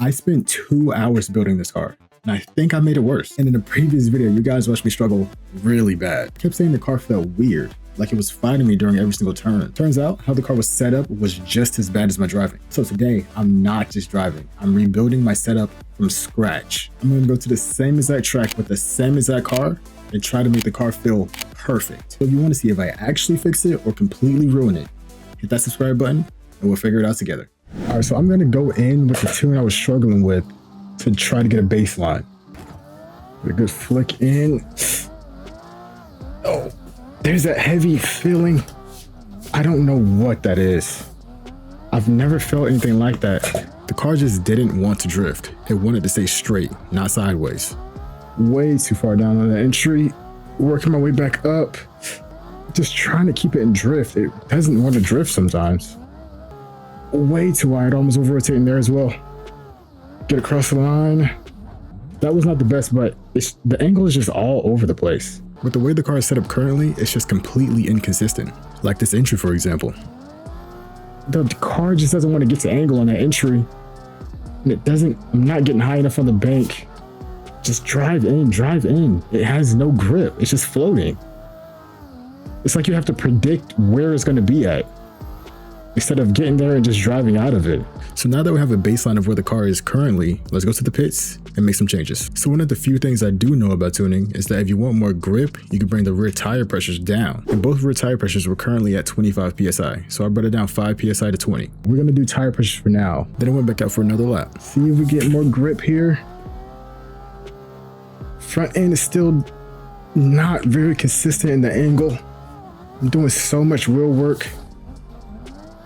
I spent 2 hours building this car, and I think I made it worse. And in the previous video, you guys watched me struggle really bad. I kept saying the car felt weird, like it was fighting me during every single turn. Turns out, how the car was set up was just as bad as my driving. So today, I'm not just driving, I'm rebuilding my setup from scratch. I'm gonna go to the same exact track with the same exact car and try to make the car feel perfect. So if you wanna see if I actually fix it or completely ruin it, hit that subscribe button and we'll figure it out together. All right, so I'm gonna go in with the tune I was struggling with to try to get a baseline. A good flick in. Oh, there's that heavy feeling. I don't know what that is. I've never felt anything like that. The car just didn't want to drift. It wanted to stay straight, not sideways. Way too far down on the entry. Working my way back up. Just trying to keep it in drift. It doesn't want to drift sometimes. Way too wide, almost over rotating there as well. Get across the line. That was not the best, but the angle is just all over the place. With the way the car is set up currently, it's just completely inconsistent. Like this entry, for example. The car just doesn't want to get to angle on that entry. And it doesn't, I'm not getting high enough on the bank. Just drive in, drive in. It has no grip, it's just floating. It's like you have to predict where it's going to be at, instead of getting there and just driving out of it. So now that we have a baseline of where the car is currently, let's go to the pits and make some changes. So one of the few things I do know about tuning is that if you want more grip, you can bring the rear tire pressures down. And both rear tire pressures were currently at 25 PSI. So I brought it down 5 PSI to 20. We're gonna do tire pressures for now. Then I went back out for another lap. See if we get more grip here. Front end is still not very consistent in the angle. I'm doing so much wheel work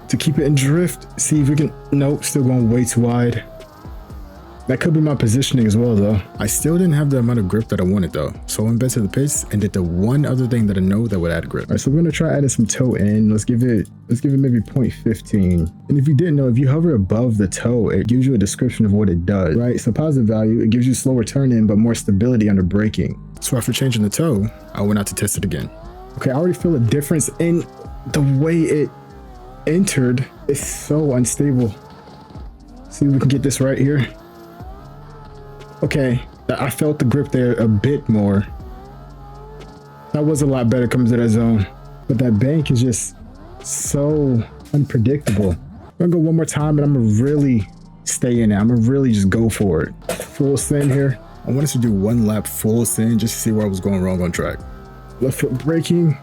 to keep it in drift. See if we can, nope, still going way too wide. That could be my positioning as well though. I still didn't have the amount of grip that I wanted though. So I went back to the pits and did the one other thing that I know that would add grip. All right, so we're gonna try adding some toe in. Let's give it maybe 0.15. And if you didn't know, if you hover above the toe, it gives you a description of what it does, right? So positive value, it gives you slower turn in, but more stability under braking. So after changing the toe, I went out to test it again. Okay, I already feel a difference in the way it entered. It's so unstable. See if we can get this right here. Okay, I felt the grip there a bit more. That was a lot better coming to that zone. But that bank is just so unpredictable. I'm gonna go one more time and I'm gonna really stay in it. I'm gonna really just go for it. Full send here. I wanted to do one lap full send just to see where I was going wrong on track. Left foot braking.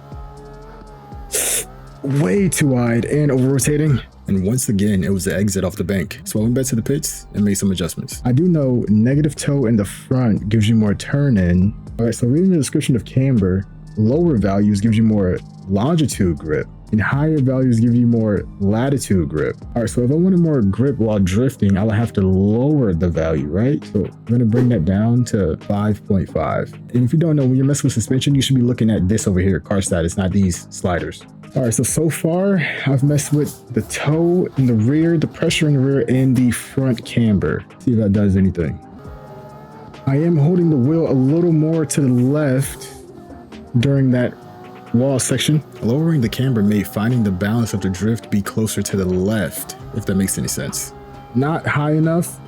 Way too wide and over rotating. And once again, it was the exit off the bank. So I went back to the pits and made some adjustments. I do know negative toe in the front gives you more turn in. All right, so reading the description of camber, lower values gives you more longitude grip and higher values give you more latitude grip. All right, so if I wanted more grip while drifting, I would have to lower the value, right? So I'm gonna bring that down to 5.5. And if you don't know, when you're messing with suspension, you should be looking at this over here, car status, not these sliders. All right, so far I've messed with the toe in the rear, the pressure in the rear, and the front camber. See if that does anything. I am holding the wheel a little more to the left during that wall section. Lowering the camber made finding the balance of the drift be closer to the left, if that makes any sense. Not high enough.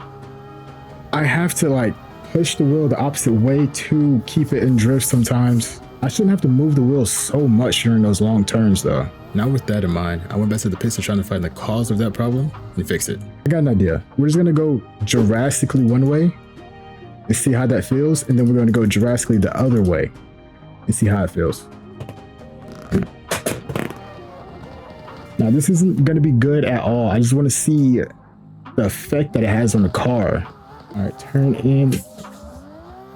I have to like push the wheel the opposite way to keep it in drift sometimes. I shouldn't have to move the wheel so much during those long turns though. Now with that in mind, I went back to the pits to try to find the cause of that problem and fix it. I got an idea. We're just gonna go drastically one way and see how that feels. And then we're gonna go drastically the other way and see how it feels. Now this isn't gonna be good at all. I just wanna see the effect that it has on the car. All right, turn in.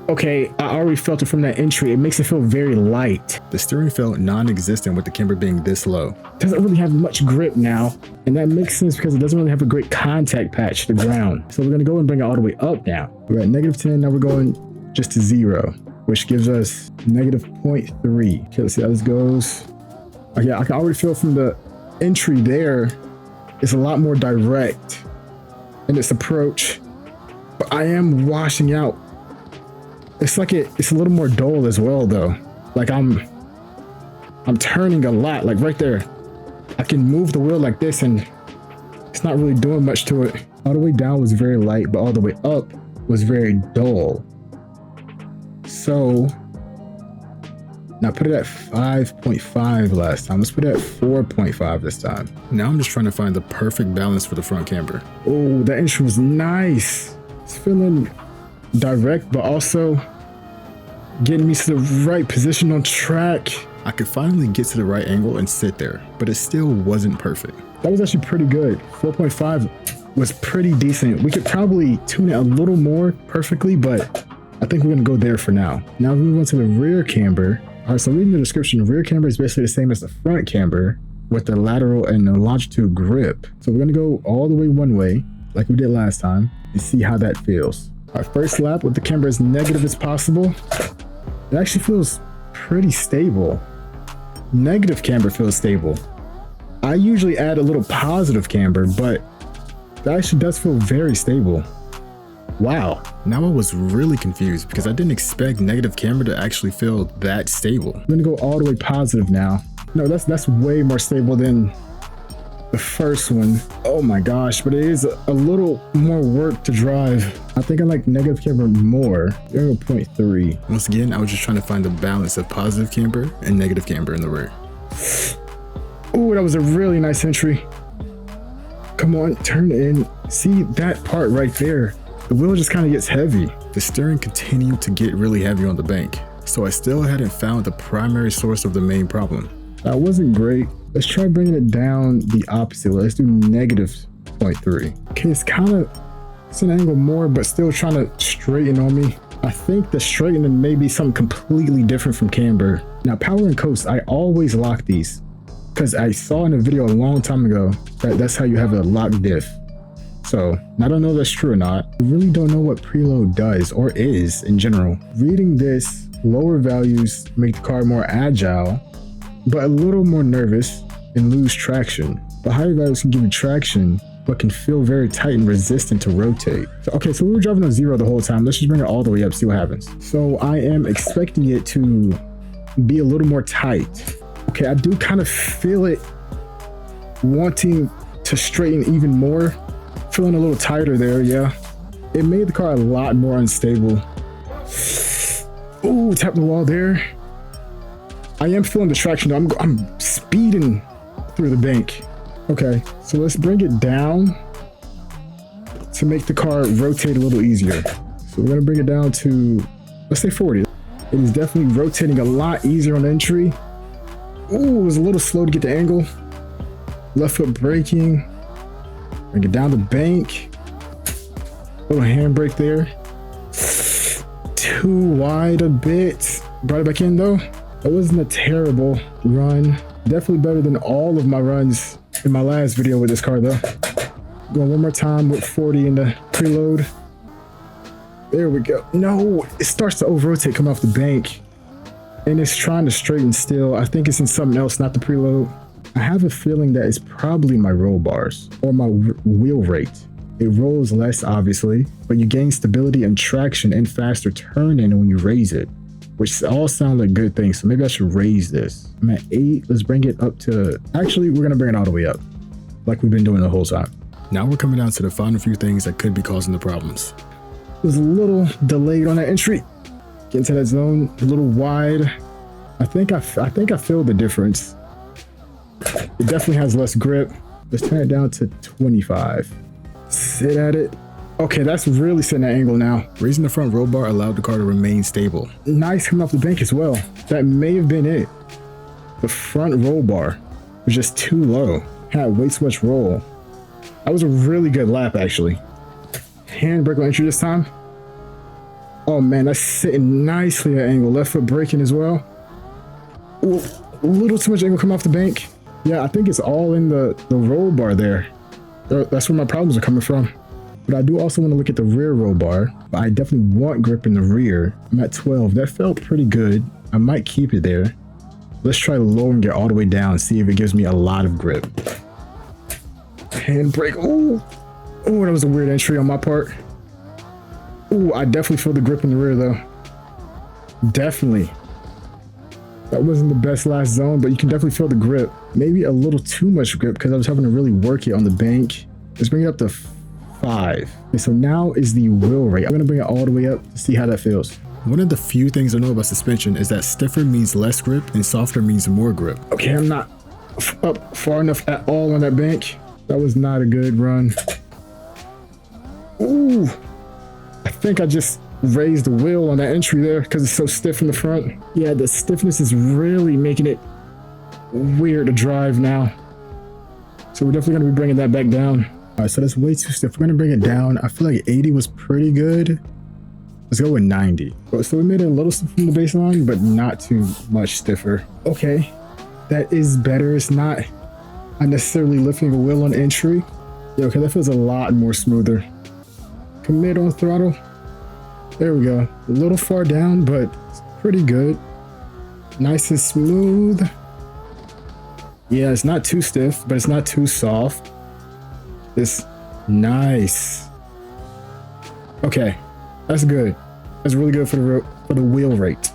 Okay, I already felt it from that entry. It makes it feel very light. The steering felt non-existent with the camber being this low. It doesn't really have much grip now. And that makes sense because it doesn't really have a great contact patch to the ground. So we're gonna go and bring it all the way up now. We're at -10, now we're going just to 0, which gives us -0.3. Okay, let's see how this goes. Okay, I can already feel from the entry there, it's a lot more direct in its approach, but I am washing out. It's like it's a little more dull as well though. Like I'm turning a lot, like right there. I can move the wheel like this and it's not really doing much to it. All the way down was very light, but all the way up was very dull. So now put it at 5.5 last time. Let's put it at 4.5 this time. Now I'm just trying to find the perfect balance for the front camber. Oh, that entry was nice. It's feeling direct, but also getting me to the right position on track. I could finally get to the right angle and sit there, but it still wasn't perfect. That was actually pretty good. 4.5 was pretty decent. We could probably tune it a little more perfectly, but I think we're gonna go there for now. Now we move on to the rear camber. All right, so reading the description, rear camber is basically the same as the front camber with the lateral and the longitude grip. So we're gonna go all the way one way, like we did last time, and see how that feels. Our first lap with the camber as negative as possible. It actually feels pretty stable. Negative camber feels stable. I usually add a little positive camber, but that actually does feel very stable. Wow. Now I was really confused because I didn't expect negative camber to actually feel that stable. I'm gonna go all the way positive now. No, that's way more stable than the first one. Oh my gosh, but it is a little more work to drive. I think I like negative camber more. 0.3. Once again, I was just trying to find the balance of positive camber and negative camber in the rear. Oh, that was a really nice entry. Come on, turn in. See that part right there? The wheel just kind of gets heavy. The steering continued to get really heavy on the bank, so I still hadn't found the primary source of the main problem. That wasn't great. Let's try bringing it down the opposite way. Let's do negative 0.3. Okay, it's an angle more, but still trying to straighten on me. I think the straightening may be something completely different from camber. Now, power and coast, I always lock these because I saw in a video a long time ago that that's how you have a lock diff. So I don't know if that's true or not. I really don't know what preload does or is in general. Reading this, lower values make the car more agile, but a little more nervous and lose traction. The higher values can give you traction, but can feel very tight and resistant to rotate. So we were driving on 0 the whole time. Let's just bring it all the way up, see what happens. So I am expecting it to be a little more tight. Okay, I do kind of feel it wanting to straighten even more. Feeling a little tighter there, yeah. It made the car a lot more unstable. Ooh, tap the wall there. I am feeling the traction though. I'm speeding through the bank. Okay, so let's bring it down to make the car rotate a little easier. So we're gonna bring it down to, let's say 40. It is definitely rotating a lot easier on entry. Ooh, it was a little slow to get the angle. Left foot braking. Bring it down the bank. Little handbrake there. Too wide a bit. Brought it back in though. That wasn't a terrible run. Definitely better than all of my runs in my last video with this car though. Going one more time with 40 in the preload. There we go. No, it starts to over-rotate coming off the bank. And it's trying to straighten still. I think it's in something else, not the preload. I have a feeling that it's probably my roll bars or my wheel rate. It rolls less obviously, but you gain stability and traction and faster turning when you raise it, which all sound like good things. So maybe I should raise this. I'm at 8. Let's bring it up to, actually, we're gonna bring it all the way up like we've been doing the whole time. Now we're coming down to the final few things that could be causing the problems. It was a little delayed on that entry. Get into that zone, a little wide. I think I feel the difference. It definitely has less grip. Let's turn it down to 25. Sit at it. Okay, that's really setting that angle now. Raising the front roll bar allowed the car to remain stable. Nice coming off the bank as well. That may have been it. The front roll bar was just too low. Had way too much roll. That was a really good lap actually. Handbrake on entry this time. Oh man, that's sitting nicely at angle. Left foot braking as well. Ooh, a little too much angle coming off the bank. Yeah, I think it's all in the roll bar there. That's where my problems are coming from. But I do also want to look at the rear roll bar. I definitely want grip in the rear. I'm at 12. That felt pretty good. I might keep it there. Let's try lowering it all the way down and see if it gives me a lot of grip. Handbrake. Oh, that was a weird entry on my part. Oh, I definitely feel the grip in the rear though. Definitely. That wasn't the best last zone, but you can definitely feel the grip. Maybe a little too much grip because I was having to really work it on the bank. Let's bring it up to 5. Okay, so now is the wheel rate. I'm gonna bring it all the way up to see how that feels. One of the few things I know about suspension is that stiffer means less grip and softer means more grip. Okay, I'm not up far enough at all on that bank. That was not a good run. Ooh, I think I just raised the wheel on that entry there because it's so stiff in the front. Yeah, the stiffness is really making it weird to drive now. So we're definitely gonna be bringing that back down. All right, so that's way too stiff. We're gonna bring it down. I feel like 80 was pretty good. Let's go with 90. So we made it a little stiff from the baseline, but not too much stiffer. Okay, that is better. It's not unnecessarily lifting a wheel on entry. Yeah, okay, that feels a lot more smoother. Commit on throttle. There we go. A little far down, but it's pretty good. Nice and smooth. Yeah, it's not too stiff, but it's not too soft. It's nice. Okay, that's good. That's really good for the wheel rate.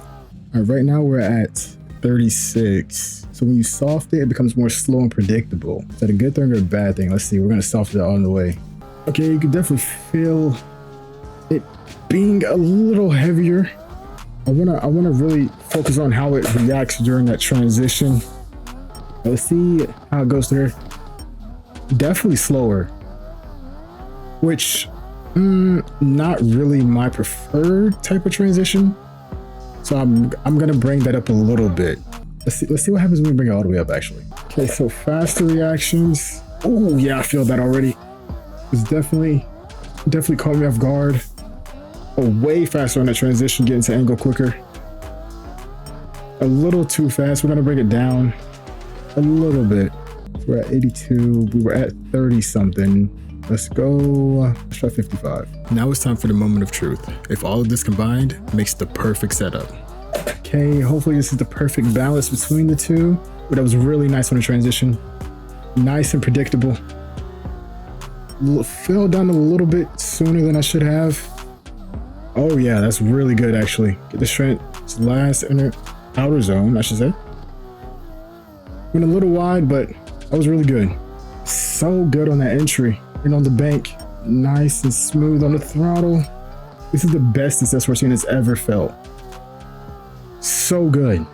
All right, right now we're at 36. So when you soften it, it becomes more slow and predictable. Is that a good thing or a bad thing? Let's see. We're gonna soften it on the way. Okay, you can definitely feel it being a little heavier. I wanna really focus on how it reacts during that transition. Let's see how it goes there. Definitely slower, which not really my preferred type of transition. So I'm gonna bring that up a little bit. Let's see what happens when we bring it all the way up actually. Okay, so faster reactions. Oh yeah, I feel that already. It's definitely caught me off guard. Oh, way faster on that transition, getting to angle quicker. A little too fast. We're gonna bring it down a little bit. We're at 82. We were at 30 something. Let's go. Let's try 55. Now it's time for the moment of truth. If all of this combined makes the perfect setup. Okay, hopefully this is the perfect balance between the two. But that was really nice on the transition. Nice and predictable. Fell down a little bit sooner than I should have. Oh yeah, that's really good actually. Get the strength. Last outer zone, I should say. Went a little wide, but that was really good. So good on that entry and on the bank. Nice and smooth on the throttle. This is the best this S14 has ever felt. So good.